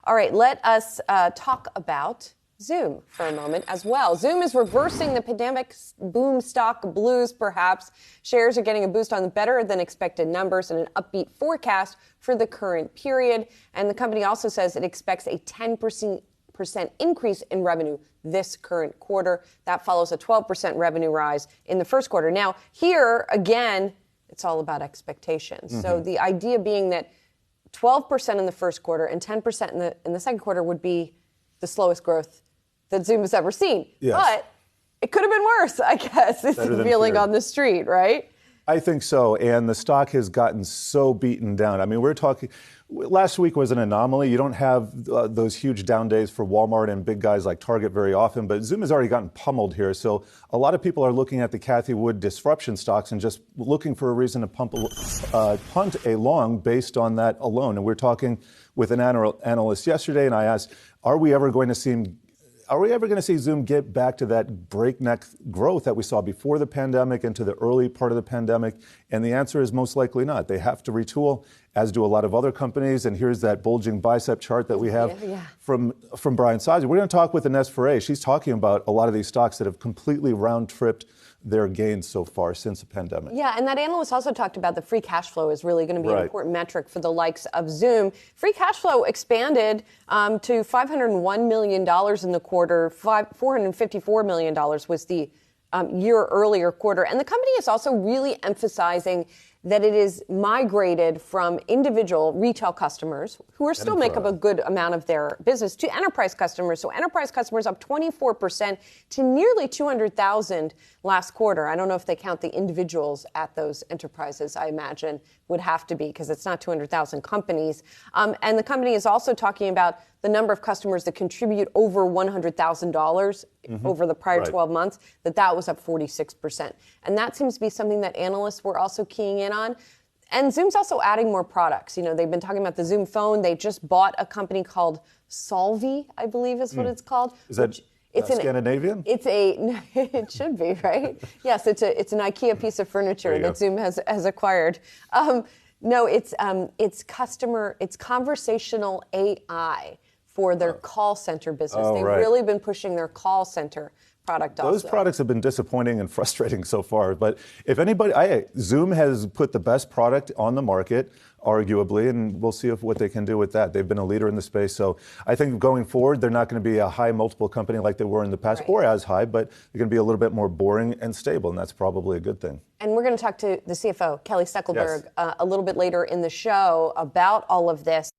All right, let us talk about Zoom for a moment as well. Zoom is reversing the pandemic boom stock blues, perhaps. Shares are getting a boost on the better than expected numbers and an upbeat forecast for the current period. And the company also says it expects a 10% increase in revenue this current quarter. That follows a 12% revenue rise in the first quarter. Now, here, again, it's all about expectations. Mm-hmm. So the idea being that 12% in the first quarter and 10% in the second quarter would be the slowest growth that Zoom has ever seen. Yes. But it could have been worse, I guess, is the feeling on the street, right? I think so. And the stock has gotten so beaten down. I mean, we're talking, last week was an anomaly. You don't have those huge down days for Walmart and big guys like Target very often, but Zoom has already gotten pummeled here. So a lot of people are looking at the Cathie Wood disruption stocks and just looking for a reason to punt a long based on that alone. And we're talking with an analyst yesterday, and I asked, are we ever going to see Zoom get back to that breakneck growth that we saw before the pandemic into the early part of the pandemic? And the answer is most likely not. They have to retool, as do a lot of other companies. And here's that bulging bicep chart that we have from Brian Sizer. We're going to talk with Ines Ferre. She's talking about a lot of these stocks that have completely round-tripped their gains so far since the pandemic. Yeah, and that analyst also talked about the free cash flow is really going to be an important metric for the likes of Zoom. Free cash flow expanded to $501 million in the quarter. $454 million was the year earlier quarter. And the company is also really emphasizing that it is migrated from individual retail customers, who are still make up a good amount of their business, to enterprise customers. So enterprise customers up 24% to nearly 200,000 last quarter. I don't know if they count the individuals at those enterprises. I imagine would have to be, because it's not 200,000 companies. And the company is also talking about the number of customers that contribute over $100,000 over the prior 12 months, that was up 46%. And that seems to be something that analysts were also keying in on. And Zoom's also adding more products. You know, they've been talking about the Zoom phone. They just bought a company called Solvvy, I believe is what it's called. Is that Scandinavian? It should be, right? Yes, it's an IKEA piece of furniture that Zoom has acquired. No, it's conversational AI for their call center business. They've really been pushing their call center product also. Those products have been disappointing and frustrating so far. But if anybody, Zoom has put the best product on the market, arguably, and we'll see what they can do with that. They've been a leader in the space. So I think going forward, they're not going to be a high multiple company like they were in the past, or as high, but they're going to be a little bit more boring and stable, and that's probably a good thing. And we're going to talk to the CFO, Kelly Steckelberg, a little bit later in the show about all of this.